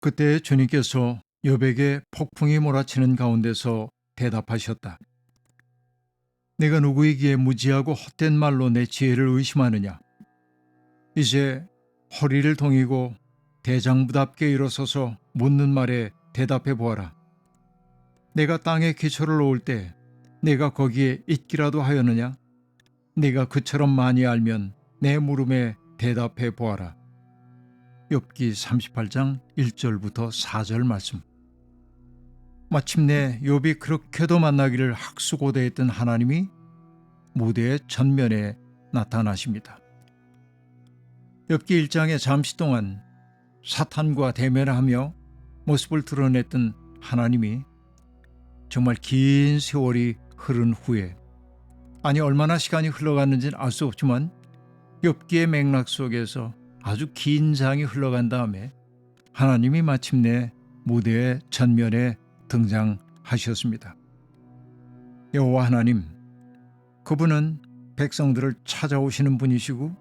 그때 주님께서 욥에게 폭풍이 몰아치는 가운데서 대답하셨다. 내가 누구이기에 무지하고 헛된 말로 내 지혜를 의심하느냐. 이제 허리를 동이고 대장부답게 일어서서 묻는 말에 대답해 보아라. 내가 땅에 기초를 놓을 때 내가 거기에 있기라도 하였느냐. 네가 그처럼 많이 알면 내 물음에 대답해 보아라. 욥기 38장 1절부터 4절 말씀. 마침내 욥이 그렇게도 만나기를 학수고대했던 하나님이 무대의 전면에 나타나십니다. 욥기 1장에 잠시 동안 사탄과 대면하며 모습을 드러냈던 하나님이 정말 긴 세월이 흐른 후에, 아니 얼마나 시간이 흘러갔는지는 알 수 없지만 욥기의 맥락 속에서 아주 긴 장이 흘러간 다음에 하나님이 마침내 무대의 전면에 등장하셨습니다. 여호와 하나님, 그분은 백성들을 찾아오시는 분이시고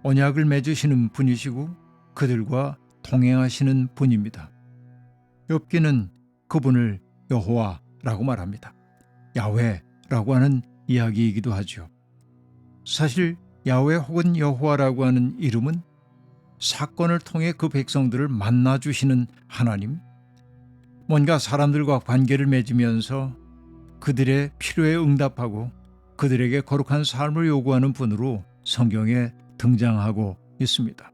언약을 맺으시는 분이시고 그들과 동행하시는 분입니다. 욥기는 그분을 여호와라고 말합니다. 야훼라고 하는 이야기이기도 하죠. 사실 야훼 혹은 여호와라고 하는 이름은 사건을 통해 그 백성들을 만나주시는 하나님, 뭔가 사람들과 관계를 맺으면서 그들의 필요에 응답하고 그들에게 거룩한 삶을 요구하는 분으로 성경에 등장하고 있습니다.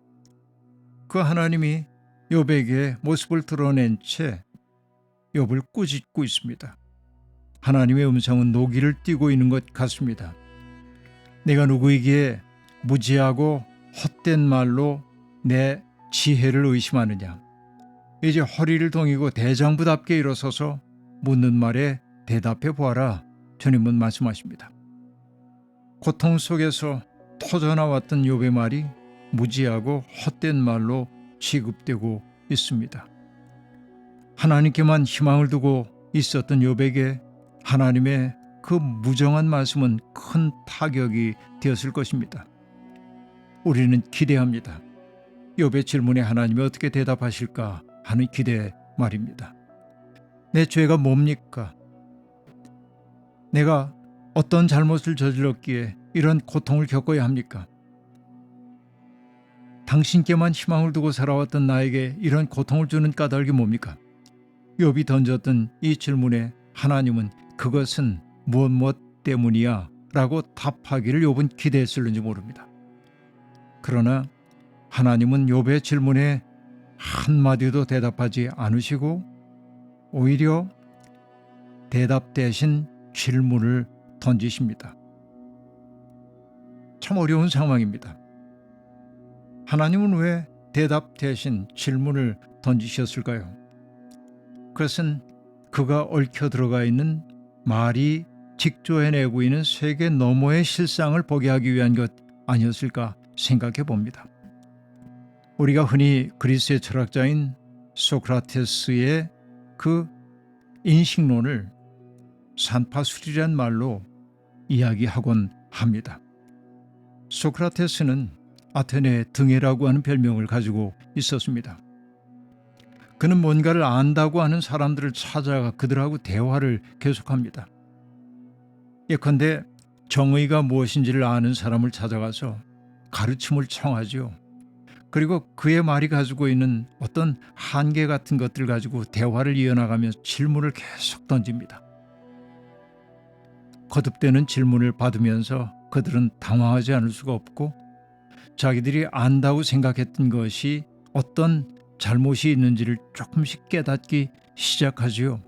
그 하나님이 욥에게 모습을 드러낸 채 욥을 꾸짖고 있습니다. 하나님의 음성은 노기를 띠고 있는 것 같습니다. 내가 누구이기에 무지하고 헛된 말로 내 지혜를 의심하느냐. 이제 허리를 동이고 대장부답게 일어서서 묻는 말에 대답해 보아라. 주님은 말씀하십니다. 고통 속에서 터져나왔던 욥의 말이 무지하고 헛된 말로 취급되고 있습니다. 하나님께만 희망을 두고 있었던 욥에게 하나님의 그 무정한 말씀은 큰 타격이 되었을 것입니다. 우리는 기대합니다. 욥의 질문에 하나님이 어떻게 대답하실까 하는 기대 말입니다. 내 죄가 뭡니까? 내가 어떤 잘못을 저질렀기에 이런 고통을 겪어야 합니까? 당신께만 희망을 두고 살아왔던 나에게 이런 고통을 주는 까닭이 뭡니까? 욥이 던졌던 이 질문에 하나님은 그것은 무엇 때문이야 라고 답하기를 욥은 기대했을는지 모릅니다. 그러나 하나님은 욥의 질문에 한마디도 대답하지 않으시고 오히려 대답 대신 질문을 던지십니다. 참 어려운 상황입니다. 하나님은 왜 대답 대신 질문을 던지셨을까요? 그것은 그가 얽혀 들어가 있는 말이 직조해내고 있는 세계 너머의 실상을 보게 하기 위한 것 아니었을까 생각해 봅니다. 우리가 흔히 그리스의 철학자인 소크라테스의 그 인식론을 산파술이란 말로 이야기하곤 합니다. 소크라테스는 아테네의 등해라고 하는 별명을 가지고 있었습니다. 그는 뭔가를 안다고 하는 사람들을 찾아가 그들하고 대화를 계속합니다. 예컨대 정의가 무엇인지를 아는 사람을 찾아가서 가르침을 청하죠. 그리고 그의 말이 가지고 있는 어떤 한계 같은 것들 가지고 대화를 이어나가면서 질문을 계속 던집니다. 거듭되는 질문을 받으면서 그들은 당황하지 않을 수가 없고 자기들이 안다고 생각했던 것이 어떤 잘못이 있는지를 조금씩 깨닫기 시작하지요.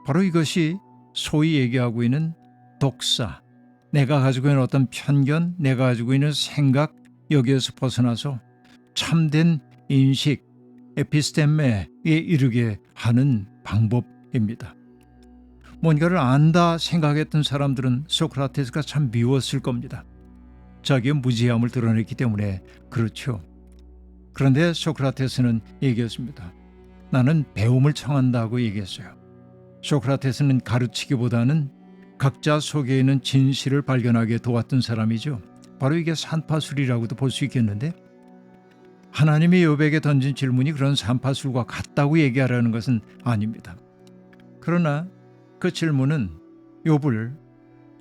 바로 이것이 소위 얘기하고 있는 독사, 내가 가지고 있는 어떤 편견, 내가 가지고 있는 생각, 여기에서 벗어나서 참된 인식, 에피스테메에 이르게 하는 방법입니다. 뭔가를 안다 생각했던 사람들은 소크라테스가 참 미웠을 겁니다. 자기의 무지함을 드러냈기 때문에 그렇죠. 그런데 소크라테스는 얘기했습니다. 나는 배움을 청한다고 얘기했어요. 소크라테스는 가르치기보다는 각자 속에 있는 진실을 발견하게 도왔던 사람이죠. 바로 이게 산파술이라고도 볼 수 있겠는데, 하나님이 욥에게 던진 질문이 그런 산파술과 같다고 얘기하라는 것은 아닙니다. 그러나 그 질문은 욥을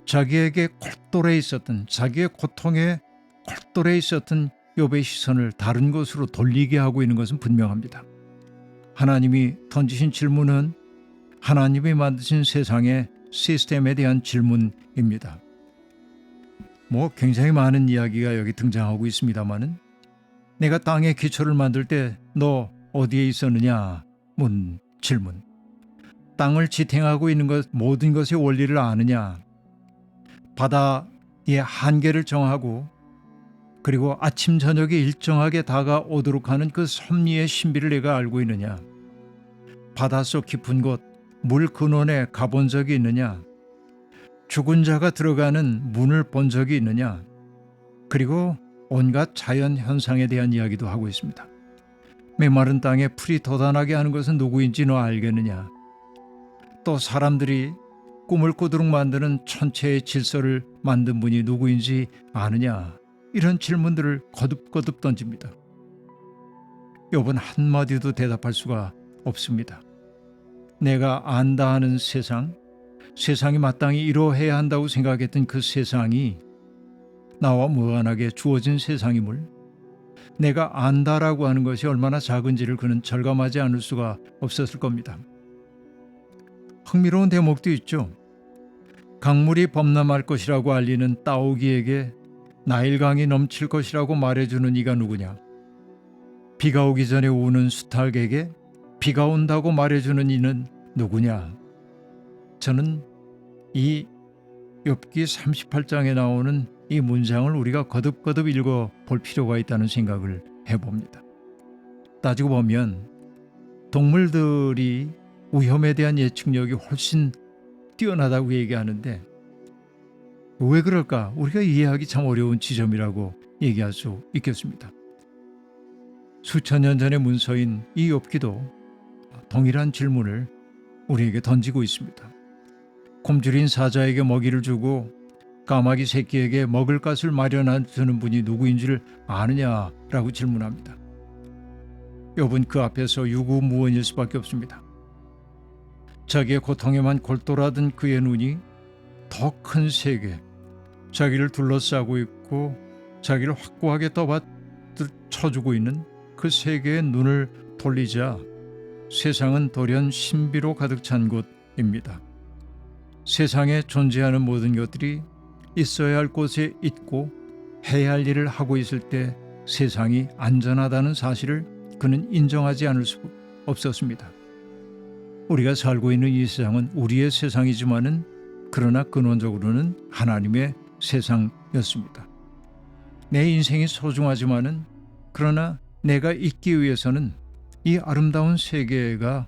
자기에게 골똘해 있었던, 자기의 고통에 골똘해 있었던 욥의 시선을 다른 곳으로 돌리게 하고 있는 것은 분명합니다. 하나님이 던지신 질문은 하나님이 만드신 세상의 시스템에 대한 질문입니다. 굉장히 많은 이야기가 여기 등장하고 있습니다만은, 내가 땅의 기초를 만들 때 너 어디에 있었느냐? 질문. 땅을 지탱하고 있는 것, 모든 것의 원리를 아느냐? 바다의 한계를 정하고 그리고 아침 저녁이 일정하게 다가오도록 하는 그 섭리의 신비를 내가 알고 있느냐? 바닷속 깊은 곳, 물 근원에 가본 적이 있느냐? 죽은 자가 들어가는 문을 본 적이 있느냐? 그리고 온갖 자연 현상에 대한 이야기도 하고 있습니다. 메마른 땅에 풀이 돋아나게 하는 것은 누구인지 너 알겠느냐? 또 사람들이 꿈을 꾸도록 만드는 천체의 질서를 만든 분이 누구인지 아느냐? 이런 질문들을 거듭거듭 던집니다. 욥은 한마디도 대답할 수가 없습니다. 내가 안다 하는 세상이 마땅히 이러해야 한다고 생각했던 그 세상이 나와 무관하게 주어진 세상임을, 내가 안다라고 하는 것이 얼마나 작은지를 그는 절감하지 않을 수가 없었을 겁니다. 흥미로운 대목도 있죠. 강물이 범람할 것이라고 알리는 따오기에게 나일강이 넘칠 것이라고 말해주는 이가 누구냐? 비가 오기 전에 우는 수탉에게 비가 온다고 말해주는 이는 누구냐? 저는 이 욥기 38장에 나오는 이 문장을 우리가 거듭거듭 읽어 볼 필요가 있다는 생각을 해봅니다. 따지고 보면 동물들이 위험에 대한 예측력이 훨씬 뛰어나다고 얘기하는데, 왜 그럴까? 우리가 이해하기 참 어려운 지점이라고 얘기할 수 있겠습니다. 수천 년 전의 문서인 이 욥기도 동일한 질문을 우리에게 던지고 있습니다. 굶주린 사자에게 먹이를 주고 까마귀 새끼에게 먹을 것을 마련해 주는 분이 누구인지를 아느냐라고 질문합니다. 욥은 그 앞에서 유구무원일 수밖에 없습니다. 자기의 고통에만 골똘하던 그의 눈이 더 큰 세계, 자기를 둘러싸고 있고 자기를 확고하게 떠받쳐주고 있는 그 세계의 눈을 돌리자 세상은 돌연 신비로 가득 찬 곳입니다. 세상에 존재하는 모든 것들이 있어야 할 곳에 있고 해야 할 일을 하고 있을 때 세상이 안전하다는 사실을 그는 인정하지 않을 수 없었습니다. 우리가 살고 있는 이 세상은 우리의 세상이지만은 그러나 근원적으로는 하나님의 세상이었습니다. 내 인생이 소중하지만은 그러나 내가 있기 위해서는 이 아름다운 세계가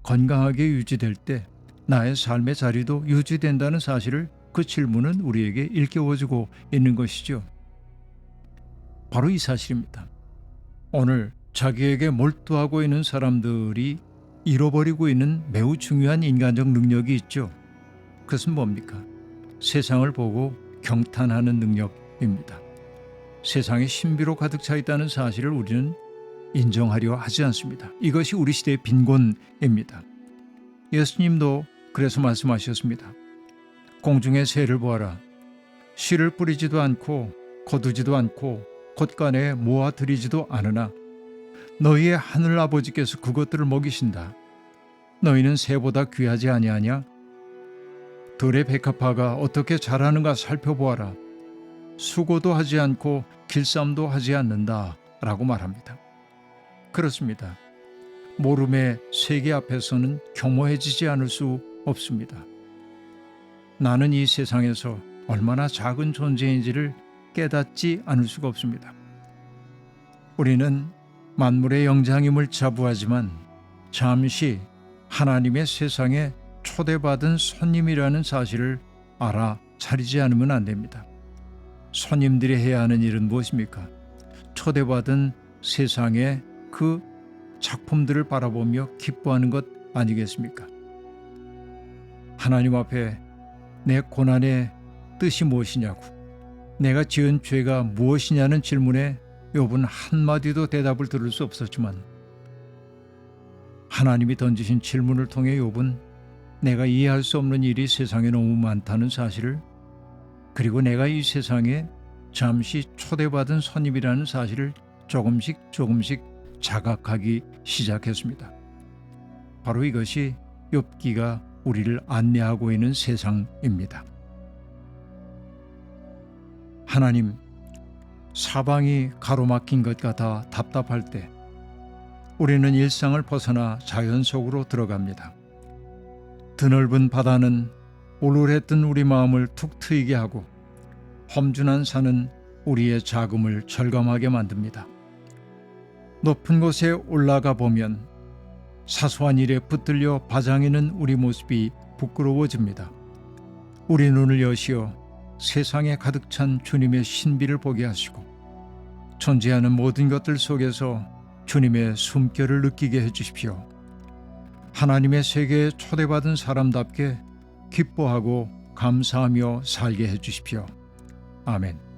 건강하게 유지될 때 나의 삶의 자리도 유지된다는 사실을 그 질문은 우리에게 일깨워주고 있는 것이죠. 바로 이 사실입니다. 오늘 자기에게 몰두하고 있는 사람들이 잃어버리고 있는 매우 중요한 인간적 능력이 있죠. 그것은 뭡니까? 세상을 보고 경탄하는 능력입니다. 세상에 신비로 가득 차 있다는 사실을 우리는 인정하려 하지 않습니다. 이것이 우리 시대의 빈곤입니다. 예수님도 그래서 말씀하셨습니다. 공중의 새를 보아라. 씨를 뿌리지도 않고 거두지도 않고 곶간에 모아들이지도 않으나 너희의 하늘 아버지께서 그것들을 먹이신다. 너희는 새보다 귀하지 아니하냐? 들의 백합화가 어떻게 자라는가 살펴보아라. 수고도 하지 않고 길쌈도 하지 않는다 라고 말합니다. 그렇습니다. 모름의 세계 앞에서는 겸허해지지 않을 수 없습니다. 나는 이 세상에서 얼마나 작은 존재인지를 깨닫지 않을 수가 없습니다. 우리는 만물의 영장임을 자부하지만 잠시 하나님의 세상에 초대받은 손님이라는 사실을 알아차리지 않으면 안 됩니다. 손님들이 해야 하는 일은 무엇입니까? 초대받은 세상의 그 작품들을 바라보며 기뻐하는 것 아니겠습니까? 하나님 앞에 내 고난의 뜻이 무엇이냐고, 내가 지은 죄가 무엇이냐는 질문에 욥은 한마디도 대답을 들을 수 없었지만 하나님이 던지신 질문을 통해 욥은 내가 이해할 수 없는 일이 세상에 너무 많다는 사실을, 그리고 내가 이 세상에 잠시 초대받은 손님이라는 사실을 조금씩 자각하기 시작했습니다. 바로 이것이 욥기가 우리를 안내하고 있는 세상입니다. 하나님, 사방이 가로막힌 것 같아 답답할 때 우리는 일상을 벗어나 자연 속으로 들어갑니다. 드넓은 바다는 울울했던 우리 마음을 툭 트이게 하고 험준한 산은 우리의 자금을 절감하게 만듭니다. 높은 곳에 올라가 보면 사소한 일에 붙들려 바장이는 우리 모습이 부끄러워집니다. 우리 눈을 여시어 세상에 가득 찬 주님의 신비를 보게 하시고 존재하는 모든 것들 속에서 주님의 숨결을 느끼게 해주십시오. 하나님의 세계에 초대받은 사람답게 기뻐하고 감사하며 살게 해주십시오. 아멘.